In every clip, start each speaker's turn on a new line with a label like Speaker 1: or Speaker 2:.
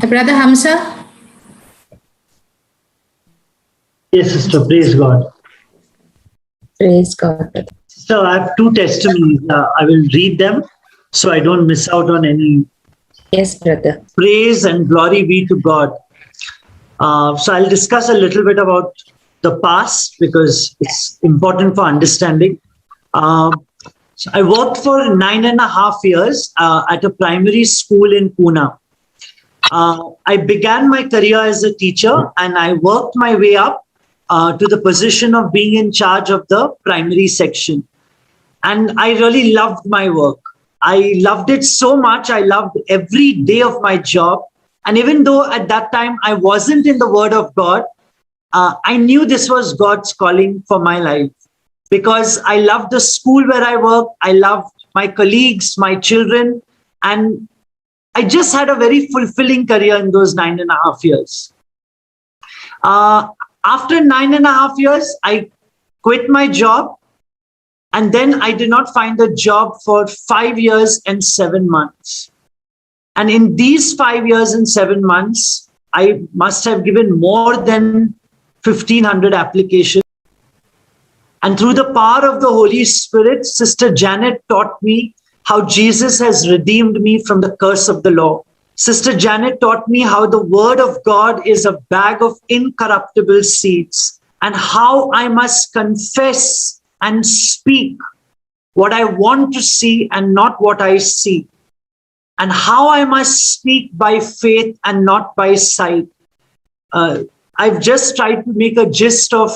Speaker 1: Brother Hamza?
Speaker 2: Yes, sister, praise God.
Speaker 1: Praise God.
Speaker 2: So I have two testimonies. I will read them so I don't miss out on any.
Speaker 1: Yes, brother.
Speaker 2: Praise and glory be to God. So I'll discuss a little bit about the past because it's important for understanding. So I worked for 9.5 years at a primary school in Pune. I began my career as a teacher and I worked my way up to the position of being in charge of the primary section. And I really loved my work. I loved it so much. I loved every day of my job. And even though at that time I wasn't in the Word of God, I knew this was God's calling for my life because I loved the school where I worked. I loved my colleagues, my children, and I just had a very fulfilling career in those 9.5 years. After 9.5 years, I quit my job. And then I did not find a job for 5 years and 7 months. And in these 5 years and 7 months, I must have given more than 1,500 applications. And through the power of the Holy Spirit, Sister Janet taught me how Jesus has redeemed me from the curse of the law. Sister Janet taught me how the Word of God is a bag of incorruptible seeds and how I must confess and speak what I want to see and not what I see, and how I must speak by faith and not by sight. I've just tried to make a gist of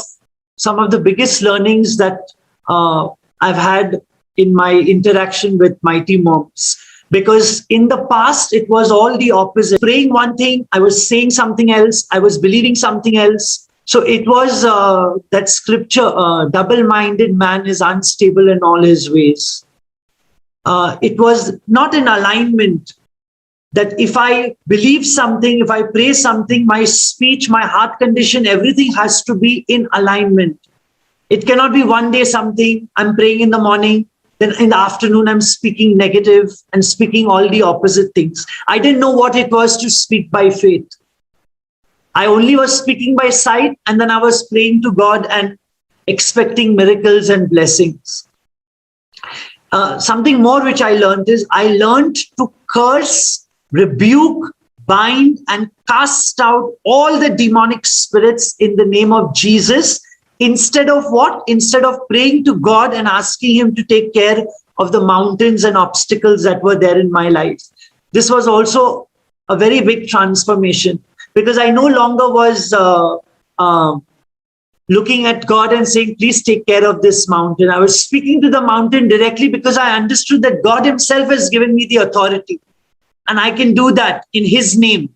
Speaker 2: some of the biggest learnings that I've had in my interaction with Mighty Moms. Because in the past, it was all the opposite. Praying one thing, I was saying something else, I was believing something else. So it was that scripture, double-minded man is unstable in all his ways. It was not in alignment that if I believe something, if I pray something, my speech, my heart condition, everything has to be in alignment. It cannot be one day something, I'm praying in the morning, then in the afternoon, I'm speaking negative and speaking all the opposite things. I didn't know what it was to speak by faith. I only was speaking by sight, and then I was praying to God and expecting miracles and blessings. Something more which I learned is I learned to curse, rebuke, bind, and cast out all the demonic spirits in the name of Jesus. Instead of what? Instead of praying to God and asking Him to take care of the mountains and obstacles that were there in my life. This was also a very big transformation because I no longer was looking at God and saying, please take care of this mountain. I was speaking to the mountain directly because I understood that God Himself has given me the authority and I can do that in His name.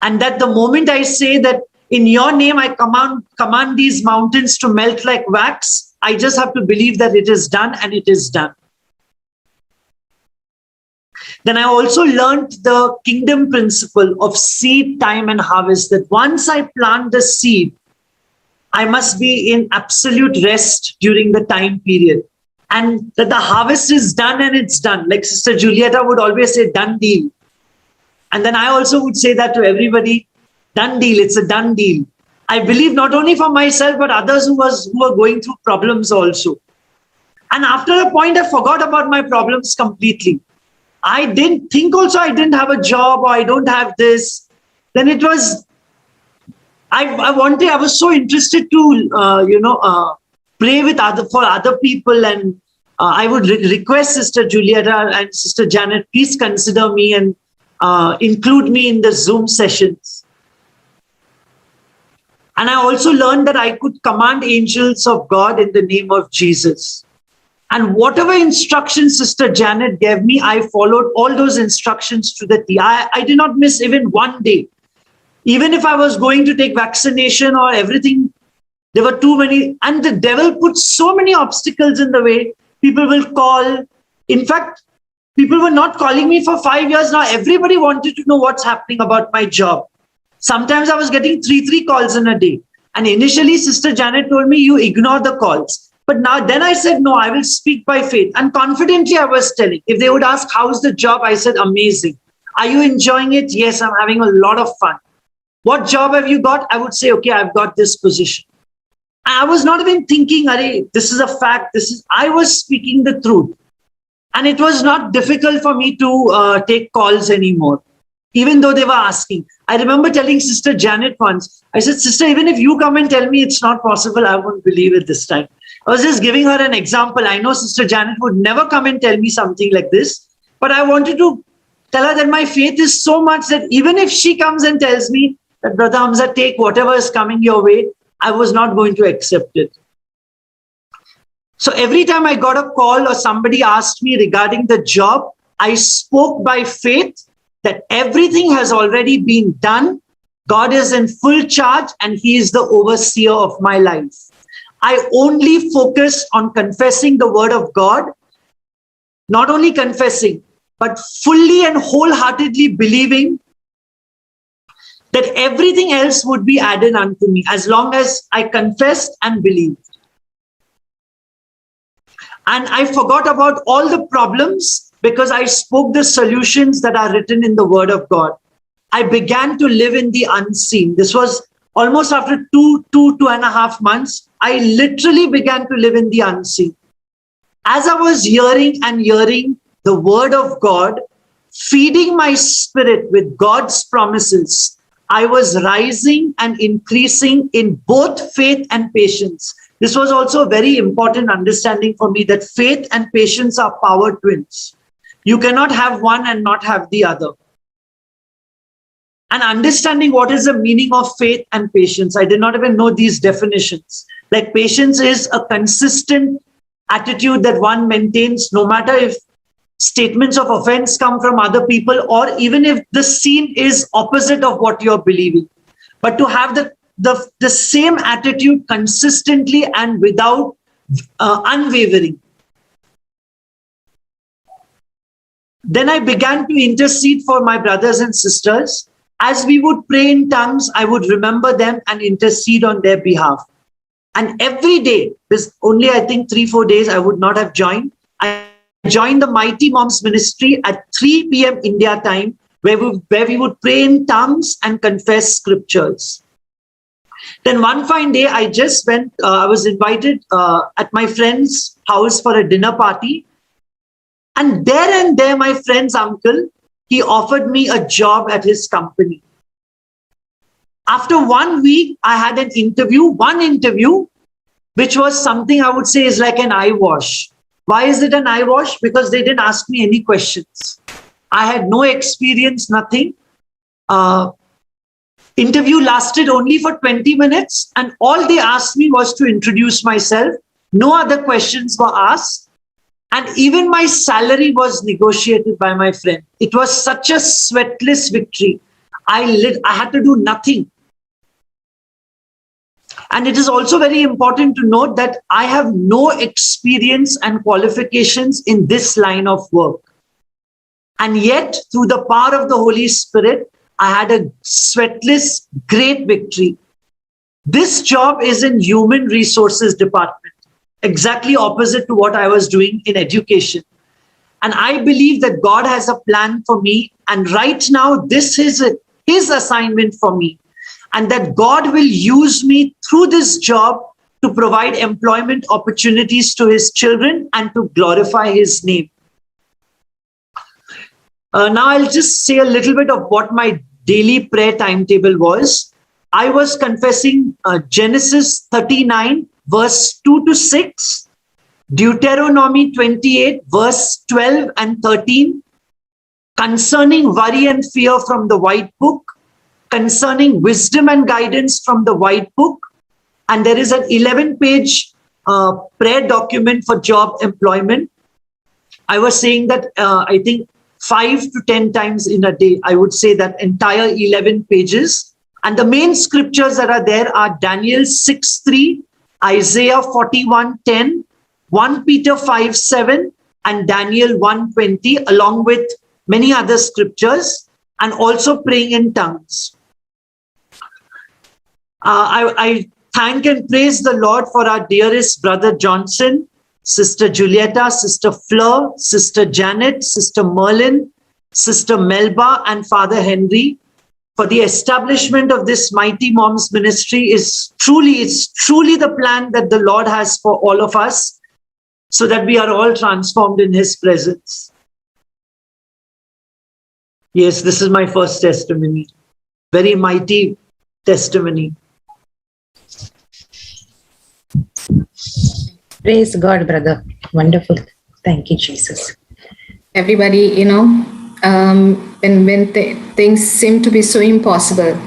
Speaker 2: And that the moment I say that in your name, I command these mountains to melt like wax. I just have to believe that it is done, and it is done. Then I also learned the kingdom principle of seed, time, and harvest. That once I plant the seed, I must be in absolute rest during the time period. And that the harvest is done and it's done. Like Sister Julieta would always say, done deal. And then I also would say that to everybody, done deal, it's a done deal. I believe not only for myself, but others who were going through problems also. And after a point, I forgot about my problems completely. I didn't think also I didn't have a job or I don't have this. Then it was, I was so interested to, pray with for other people. And I would request Sister Julieta and Sister Janet, please consider me and include me in the Zoom sessions. And I also learned that I could command angels of God in the name of Jesus. And whatever instructions Sister Janet gave me, I followed all those instructions to the T. I did not miss even one day. Even if I was going to take vaccination or everything, there were too many. And the devil put so many obstacles in the way. People will call. In fact, people were not calling me for 5 years now. Everybody wanted to know what's happening about my job. Sometimes I was getting three calls in a day. And initially, Sister Janet told me, you ignore the calls. But now, then I said, no, I will speak by faith. And confidently, I was telling. If they would ask, how's the job? I said, amazing. Are you enjoying it? Yes, I'm having a lot of fun. What job have you got? I would say, okay, I've got this position. I was not even thinking, Arey, this is a fact. I was speaking the truth. And it was not difficult for me to take calls anymore, even though they were asking. I remember telling Sister Janet once, I said, Sister, even if you come and tell me it's not possible, I won't believe it this time. I was just giving her an example. I know Sister Janet would never come and tell me something like this, but I wanted to tell her that my faith is so much that even if she comes and tells me that, Brother Hamza, take whatever is coming your way, I was not going to accept it. So every time I got a call or somebody asked me regarding the job, I spoke by faith that everything has already been done. God is in full charge and He is the overseer of my life. I only focused on confessing the word of God, not only confessing, but fully and wholeheartedly believing that everything else would be added unto me as long as I confessed and believed. And I forgot about all the problems because I spoke the solutions that are written in the Word of God. I began to live in the unseen. This was almost after two and a half months. I literally began to live in the unseen. As I was hearing the Word of God, feeding my spirit with God's promises, I was rising and increasing in both faith and patience. This was also a very important understanding for me that faith and patience are power twins. You cannot have one and not have the other. And understanding what is the meaning of faith and patience, I did not even know these definitions. Like patience is a consistent attitude that one maintains no matter if statements of offense come from other people or even if the scene is opposite of what you're believing. But to have the same attitude consistently and without unwavering. Then I began to intercede for my brothers and sisters. As we would pray in tongues, I would remember them and intercede on their behalf. And every day, there's only I think 3-4 days I would not have joined. I joined the Mighty Moms Ministry at 3 p.m. India time, where we would pray in tongues and confess scriptures. Then one fine day, I just went, I was invited at my friend's house for a dinner party. And there, my friend's uncle, he offered me a job at his company. After 1 week, I had one interview, which was something I would say is like an eye wash. Why is it an eye wash? Because they didn't ask me any questions. I had no experience, nothing. Interview lasted only for 20 minutes and all they asked me was to introduce myself. No other questions were asked. And even my salary was negotiated by my friend. It was such a sweatless victory. I had to do nothing. And it is also very important to note that I have no experience and qualifications in this line of work. And yet, through the power of the Holy Spirit, I had a sweatless, great victory. This job is in Human Resources Department, exactly opposite to what I was doing in education. And I believe that God has a plan for me. And right now, this is His assignment for me. And that God will use me through this job to provide employment opportunities to His children and to glorify His name. Now I'll just say a little bit of what my daily prayer timetable was. I was confessing Genesis 39, verse 2 to 6, Deuteronomy 28, verse 12 and 13, concerning worry and fear from the White Book, concerning wisdom and guidance from the White Book, and there is an 11-page prayer document for job employment. I was saying that I think 5 to 10 times in a day, I would say that entire 11 pages. And the main scriptures that are there are Daniel 6:3, Isaiah 41:10, 1 Peter 5:7, and Daniel 1:20, along with many other scriptures, and also praying in tongues. I thank and praise the Lord for our dearest Brother Johnson, Sister Julieta, Sister Fleur, Sister Janet, Sister Merlin, Sister Melba and Father Henry for the establishment of this Mighty Moms ministry. It's truly the plan that the Lord has for all of us, so that we are all transformed in His presence. Yes, this is my first testimony. Very mighty testimony.
Speaker 1: Praise God, brother. Wonderful. Thank you, Jesus.
Speaker 3: Everybody, when things seem to be so impossible,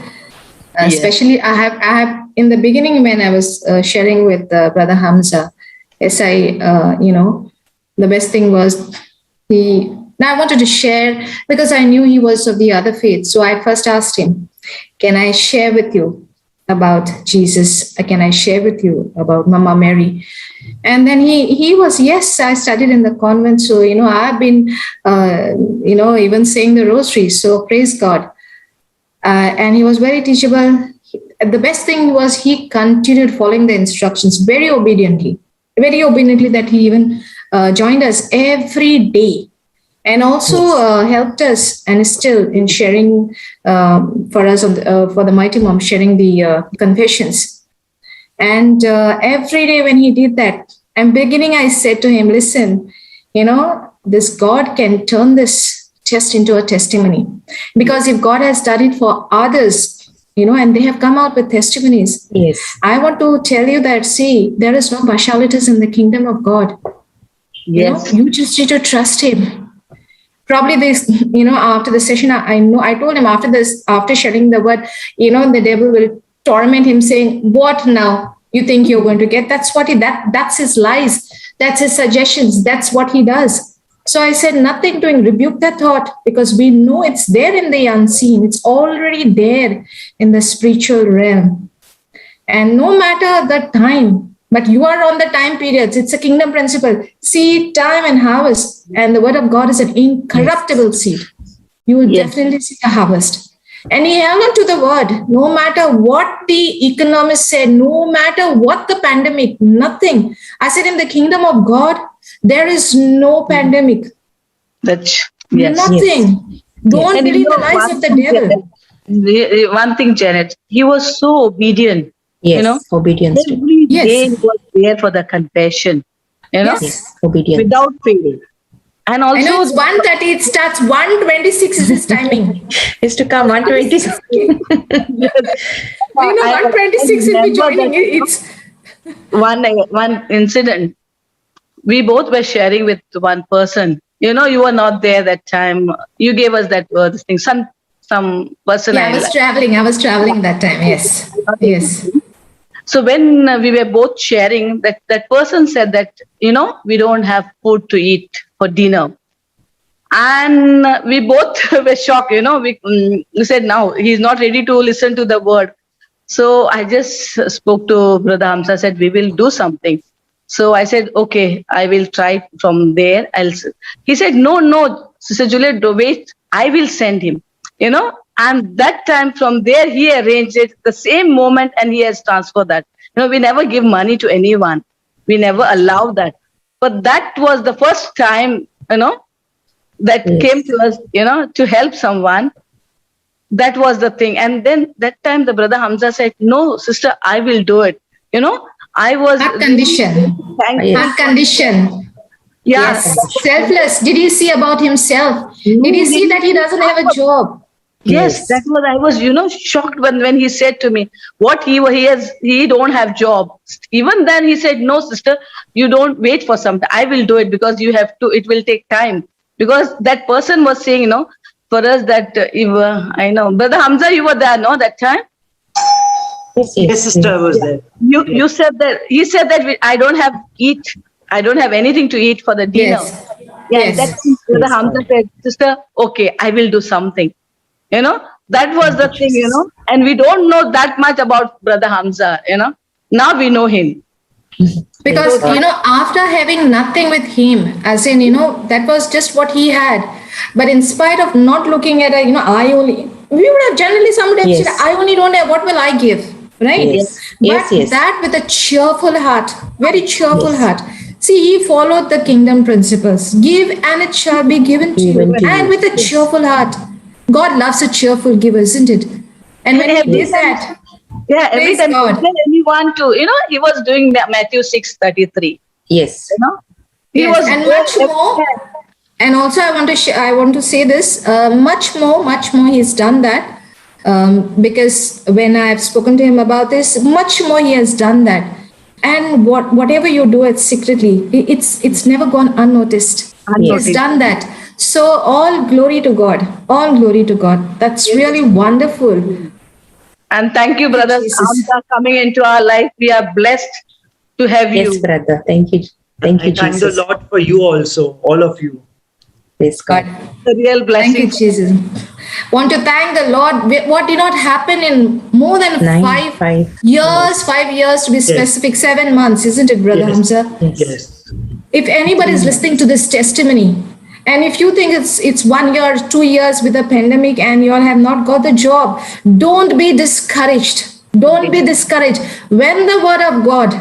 Speaker 3: especially I have in the beginning when I was sharing with Brother Hamza, the best thing was now I wanted to share because I knew he was of the other faith. So I first asked him, can I share with you about Jesus? Can I share with you about Mama Mary? And then he was, yes, I studied in the convent. So, I've been, even saying the rosary. So praise God. And he was very teachable. The best thing was he continued following the instructions very obediently that he even joined us every day. And also helped us and still in sharing for us for the Mighty Mom, sharing the confessions. And every day when he did that, and beginning I said to him, listen, this God can turn this test into a testimony. Because if God has done it for others, and they have come out with testimonies.
Speaker 1: Yes.
Speaker 3: I want to tell you that, see, there is no partialities in the kingdom of God.
Speaker 4: Yes.
Speaker 3: You just need to trust Him. Probably this, after the session, I told him after sharing the word, the devil will torment him saying, what now? You think you're going to get? That's that's his lies. That's his suggestions. That's what he does. So I said, nothing doing, rebuke that thought, because we know it's there in the unseen. It's already there in the spiritual realm. And no matter the time, but you are on the time periods. It's a kingdom principle. Seed, time, and harvest. And the word of God is an incorruptible seed. You will definitely see a harvest. And he held on to the word. No matter what the economists said, no matter what the pandemic, nothing. I said, in the kingdom of God, there is no pandemic.
Speaker 4: Yes.
Speaker 3: Nothing. Don't
Speaker 4: And
Speaker 3: believe the lies of the devil.
Speaker 4: One thing, Janet, he was so obedient.
Speaker 1: Yes. Obedience.
Speaker 4: Every
Speaker 3: Yes.
Speaker 4: day he was there for the confession.
Speaker 3: Yes.
Speaker 1: Obedience.
Speaker 4: Without failing. And
Speaker 3: I know
Speaker 4: also,
Speaker 3: it's 1:30, it starts 1:26 is his timing.
Speaker 1: Is to come 126.
Speaker 3: 1:26 will be joining. It's
Speaker 4: one incident. We both were sharing with one person. You were not there that time. You gave us that this thing. Some person.
Speaker 3: I was traveling that time. Yes. Yes.
Speaker 4: So when we were both sharing, that person said that, we don't have food to eat for dinner. And we both were shocked, we said, now he's not ready to listen to the word. So I just spoke to Brother Hamza, said, we will do something. So I said, okay, I will try from there. He said, no, Sister Juliet, wait, I will send him, And that time from there, he arranged it the same moment and he has transferred that. We never give money to anyone. We never allow that. But that was the first time, that came to us, to help someone. That was the thing. And then that time the Brother Hamza said, no, sister, I will do it. I was...
Speaker 3: That condition. That condition.
Speaker 4: Yeah.
Speaker 3: Yes. Selfless. Did he see about himself? Did he see that he doesn't have a job?
Speaker 4: Yes, that was, I was, shocked when he said to me, what he don't have job. Even then he said, no, sister, you don't wait for something. I will do it because you have to, it will take time. Because that person was saying, for us that, I know, Brother Hamza, you were there, no, that time?
Speaker 2: Yes, sister was there.
Speaker 4: You said that, he said that I don't have anything to eat for the dinner.
Speaker 3: Yes.
Speaker 4: Yeah,
Speaker 3: Yes.
Speaker 4: that Brother Hamza said, sister, okay, I will do something. That was the thing, and we don't know that much about Brother Hamza, Now we know him.
Speaker 3: Because, after having nothing with him, as in, that was just what he had. But in spite of not looking at we would have generally somebody have said, I only don't have, what will I give? Right?
Speaker 1: Yes.
Speaker 3: But that with a cheerful heart, very cheerful heart, See, he followed the kingdom principles. Give and it shall be given to you.
Speaker 1: Given to
Speaker 3: And
Speaker 1: you.
Speaker 3: with a cheerful heart. God loves a cheerful giver, isn't it? And when he
Speaker 4: every
Speaker 3: did that,
Speaker 4: Yeah, every
Speaker 3: praise
Speaker 4: time
Speaker 3: God.
Speaker 4: anyone to, he was doing Matthew 6:33.
Speaker 1: Yes.
Speaker 4: He
Speaker 3: Yes,
Speaker 4: was
Speaker 3: and
Speaker 4: there
Speaker 3: much
Speaker 4: every
Speaker 3: more.
Speaker 4: time.
Speaker 3: And also, I want to say this. Much more. He's done that because when I've spoken to him about this, much more he has done that. And whatever you do it secretly, it's never gone unnoticed. He has
Speaker 4: Unnoticed.
Speaker 3: done that. So all glory to God. All glory to God. That's really wonderful.
Speaker 4: And thank you, brothers,
Speaker 3: Jesus.
Speaker 4: for coming into our life. We are blessed to have
Speaker 1: Yes,
Speaker 4: you.
Speaker 1: brother. Thank you. Thank you,
Speaker 2: I thank the
Speaker 1: Jesus.
Speaker 2: Lord for you also, all of you.
Speaker 1: Praise God.
Speaker 4: The real
Speaker 3: Thank you,
Speaker 4: blessing.
Speaker 3: Jesus. Want to thank the Lord. What did not happen in more than 5 years, 5 years to be specific, 7 months, isn't it, Brother
Speaker 2: Yes.
Speaker 3: Hamza?
Speaker 2: Yes.
Speaker 3: If anybody is listening to this testimony, and if you think it's 1 year, 2 years with the pandemic and you all have not got the job, don't be discouraged. Don't be discouraged. When the word of God,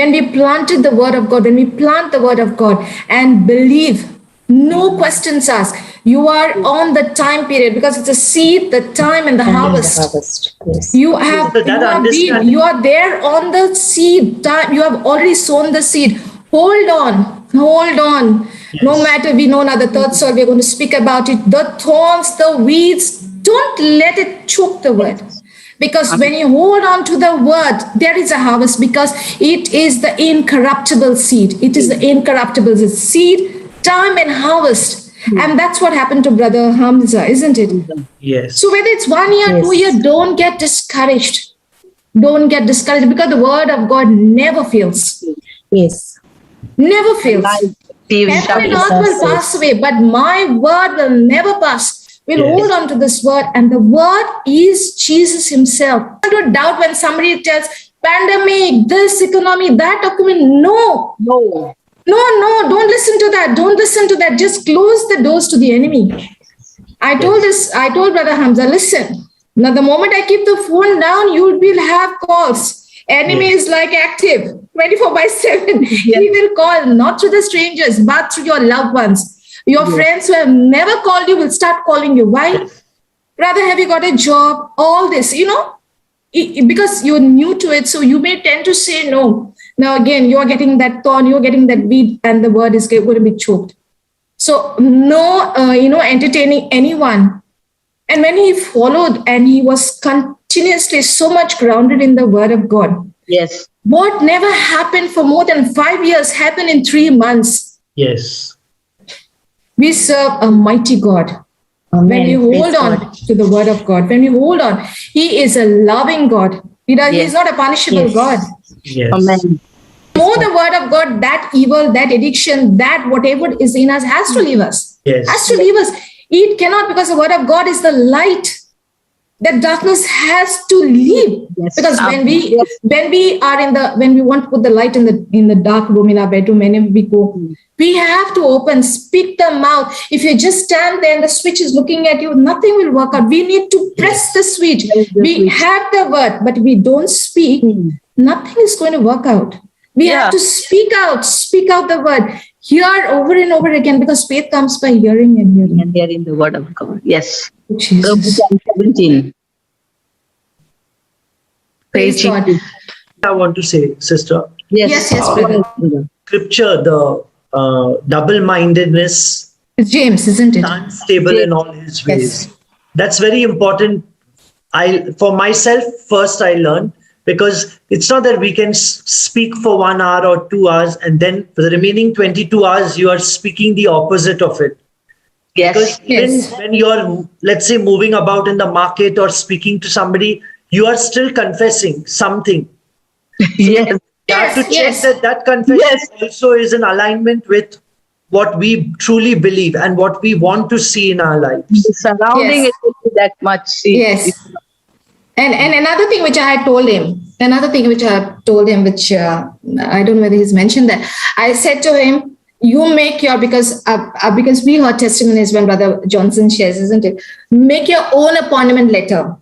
Speaker 3: when we planted the word of God, when we plant the word of God and believe, no questions asked. You are on the time period because it's a seed, the time, and the
Speaker 1: And
Speaker 3: harvest.
Speaker 1: the harvest. Yes.
Speaker 3: You have
Speaker 2: So that understanding-
Speaker 3: you are there on the seed time. You have already sown the seed. Hold on.
Speaker 2: Yes.
Speaker 3: No matter, we know now the third soil, we're going to speak about it. The thorns, the weeds, don't let it choke the word. Because when you hold on to the word, there is a harvest because it is the incorruptible seed. It is the incorruptible seed, time and harvest. And that's what happened to Brother Hamza, isn't it?
Speaker 2: Yes.
Speaker 3: So whether it's 1 year,
Speaker 1: Yes.
Speaker 3: 2 years, don't get discouraged. Don't get discouraged because the word of God never fails.
Speaker 1: Yes.
Speaker 3: Never fails.
Speaker 4: Stephen
Speaker 3: Heaven and
Speaker 1: Yes,
Speaker 3: earth will
Speaker 1: yes.
Speaker 3: pass away, but my word will never pass. We'll
Speaker 2: Yes.
Speaker 3: hold on to this word, and the word is Jesus himself. Don't doubt when somebody tells pandemic, this economy, that document. No,
Speaker 4: No.
Speaker 3: don't listen to that. Don't listen to that. Just close the doors to the enemy. I told Brother Hamza, listen, now the moment I keep the phone down, you will have calls. Enemy
Speaker 2: Yes.
Speaker 3: is like active 24/7.
Speaker 4: Yes.
Speaker 3: He will call not through the strangers, but through your loved ones. Your
Speaker 4: Yes.
Speaker 3: friends who have never called you will start calling you. Why? Brother, have you got a job? All this, because you're new to it, so you may tend to say no. Now again, you're getting that thorn, you're getting that weed, and the word is going to be choked. So no, entertaining anyone. And when he followed and he was continuously so much grounded in the word of God,
Speaker 4: Yes.
Speaker 3: what never happened for more than 5 years happened in 3 months.
Speaker 2: Yes.
Speaker 3: We serve a mighty God.
Speaker 1: Amen.
Speaker 3: When we hold
Speaker 1: Praise
Speaker 3: on
Speaker 1: God.
Speaker 3: to the word of God, when we hold on, he is a loving God. He's not a punishable
Speaker 1: Yes.
Speaker 3: God.
Speaker 2: Yes.
Speaker 4: Amen.
Speaker 3: More the word of God, that evil, that addiction, that whatever is in us has to leave us.
Speaker 2: Yes.
Speaker 3: Has to leave us. It cannot, because the word of God is the light. That darkness has to leave.
Speaker 4: Yes.
Speaker 3: Because when we
Speaker 4: Yes.
Speaker 3: when we want to put the light in the dark room in our bedroom, whenever we go, we have to speak the mouth. If you just stand there and the switch is looking at you, nothing will work out. We need to press the switch.
Speaker 4: Press the
Speaker 3: We
Speaker 4: switch.
Speaker 3: have the word, but we don't speak, nothing is going to work out. We have to speak out the word. Hear over and over again, because faith comes by hearing and hearing.
Speaker 4: And they are in the word of God. Yes.
Speaker 3: Jesus.
Speaker 4: Psalm 17.
Speaker 3: Praise God.
Speaker 4: Jesus.
Speaker 2: I want to say, sister,
Speaker 3: Yes, brother.
Speaker 2: scripture, the double-mindedness,
Speaker 3: It's James, isn't it?
Speaker 2: unstable in all his ways.
Speaker 3: Yes.
Speaker 2: That's very important. For myself, first I learned, because it's not that we can speak for 1 hour or 2 hours, and then for the remaining 22 hours, you are speaking the opposite of it.
Speaker 4: Yes.
Speaker 2: Because even
Speaker 3: Yes.
Speaker 2: when you're, let's say, moving about in the market or speaking to somebody, you are still confessing something.
Speaker 4: Yes.
Speaker 2: You have to
Speaker 3: Yes,
Speaker 2: check that confession
Speaker 4: Yes.
Speaker 2: also is in alignment with what we truly believe and what we want to see in our lives.
Speaker 4: The surrounding
Speaker 3: Yes.
Speaker 4: is that much.
Speaker 3: Yes. And another thing which I had told him, which I don't know whether he's mentioned that. I said to him, you make your, because we heard testimonies when Brother Johnson shares, isn't it? Make your own appointment letter.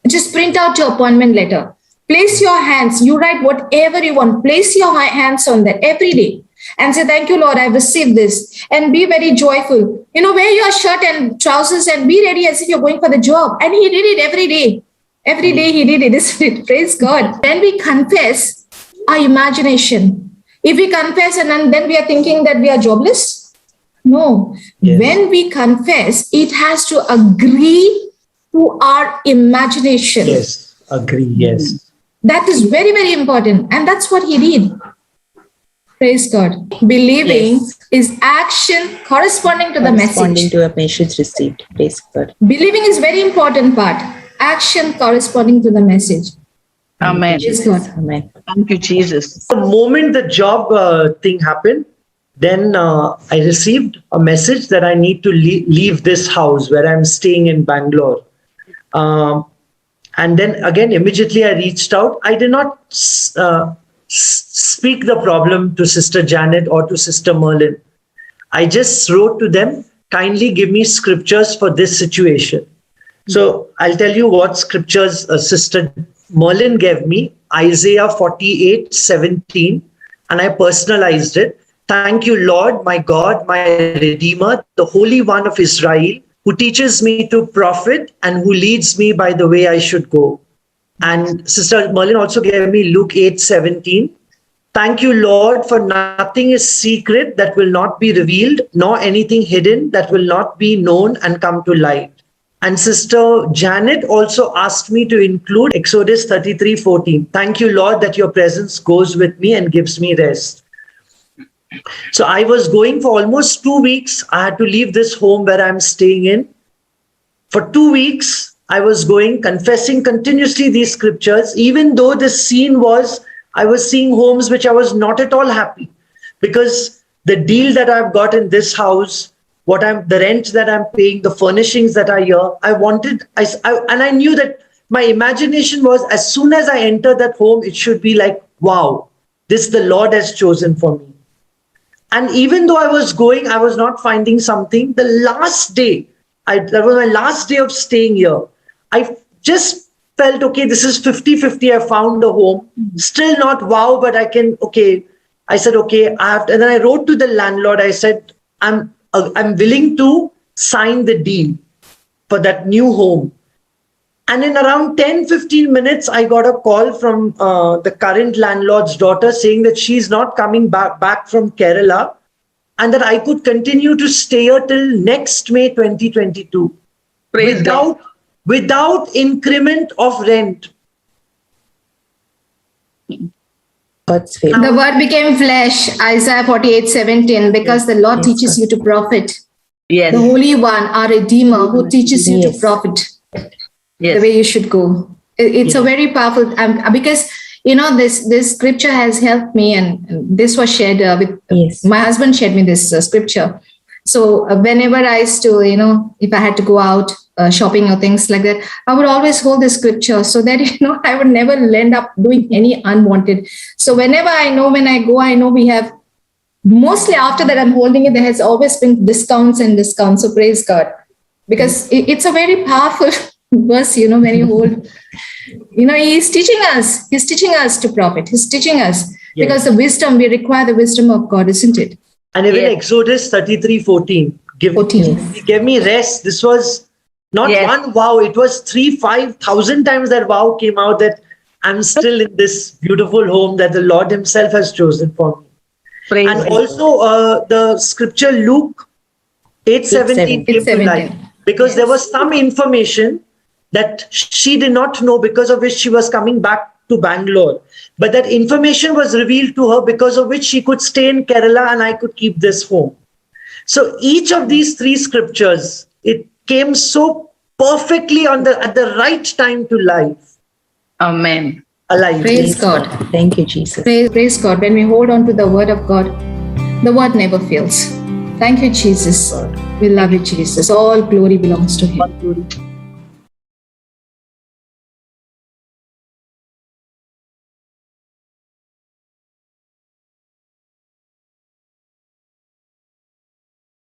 Speaker 3: Just print out your appointment letter. Place your hands. You write whatever you want. Place your hands on that every day. and say, thank you, Lord, I've received this. And be very joyful. Wear your shirt and trousers and be ready as if you're going for the job. And he did it every day. Every day he did it, isn't it? Praise God. When we confess our imagination, if we confess and then we are thinking that we are jobless, no. Yes. When we confess, it has to agree to our imagination.
Speaker 2: Yes, agree, yes.
Speaker 3: That is very, very important. And that's what he did. Praise God. Believing is action corresponding to the message.
Speaker 1: Corresponding to a message received. Praise God.
Speaker 3: Believing is very important part. Action corresponding to the message.
Speaker 4: Amen.
Speaker 3: Praise God.
Speaker 1: Amen.
Speaker 4: Thank you, Jesus.
Speaker 2: The moment the job thing happened, then I received a message that I need to leave this house where I'm staying in Bangalore. And then again, immediately I reached out. I did not speak the problem to Sister Janet or to Sister Merlin. I just wrote to them, kindly give me scriptures for this situation. So I'll tell you what scriptures Sister Merlin gave me, Isaiah 48:17, and I personalized it. Thank you, Lord, my God, my Redeemer, the Holy One of Israel, who teaches me to profit and who leads me by the way I should go. And Sister Merlin also gave me Luke 8:17. Thank you, Lord, for nothing is secret that will not be revealed, nor anything hidden that will not be known and come to light. And Sister Janet also asked me to include Exodus 33:14. Thank you, Lord, that your presence goes with me and gives me rest. So I was going for almost 2 weeks. I had to leave this home where I'm staying in. For 2 weeks, I was going, confessing continuously these scriptures, even though the scene was, I was seeing homes which I was not at all happy, because the deal that I've got in this house, the rent that I'm paying, the furnishings that are here, and I knew that my imagination was, as soon as I enter that home, it should be like, wow, this the Lord has chosen for me. And even though I was going, I was not finding something. The last day, that was my last day of staying here. I just felt, okay, this is 50-50. I found a home. Still not wow, but I can, okay. I said, okay, I have to, and then I wrote to the landlord. I said, I'm willing to sign the deal for that new home. And in around 10-15 minutes, I got a call from the current landlord's daughter saying that she's not coming back from Kerala and that I could continue to stay here till next May 2022 without increment of rent.
Speaker 1: God's favor.
Speaker 3: The word became flesh, Isaiah 48:17, because the Lord teaches you to profit.
Speaker 4: Yes.
Speaker 3: The Holy One, our Redeemer, who teaches you to profit.
Speaker 4: Yes.
Speaker 3: The way you should go. It's a very powerful, because this scripture has helped me, and this was shared with my husband. Shared me this scripture. So whenever I used to, if I had to go out shopping or things like that, I would always hold the scripture so that I would never end up doing any unwanted. So whenever when I go, I know we have. Mostly after that, I'm holding it. There has always been discounts. So praise God, because it's a very powerful verse, when you hold, he's teaching us to profit. He's teaching us because the wisdom, we require the wisdom of God, isn't it?
Speaker 2: And even Exodus 33:14, give me rest. This was not one wow, it was 3,000-5,000 times that wow came out, that I'm still in this beautiful home that the Lord himself has chosen for me. Praise and also the scripture Luke 8:17 came to light, because there was some information that she did not know, because of which she was coming back to Bangalore. But that information was revealed to her, because of which she could stay in Kerala and I could keep this home. So each of these three scriptures, it came so perfectly at the right time to life.
Speaker 4: Amen.
Speaker 2: Alive.
Speaker 3: Praise God.
Speaker 1: Thank you, Jesus.
Speaker 3: Praise God. When we hold on to the word of God, the word never fails. Thank you, Jesus. We love you, Jesus. All glory belongs to him.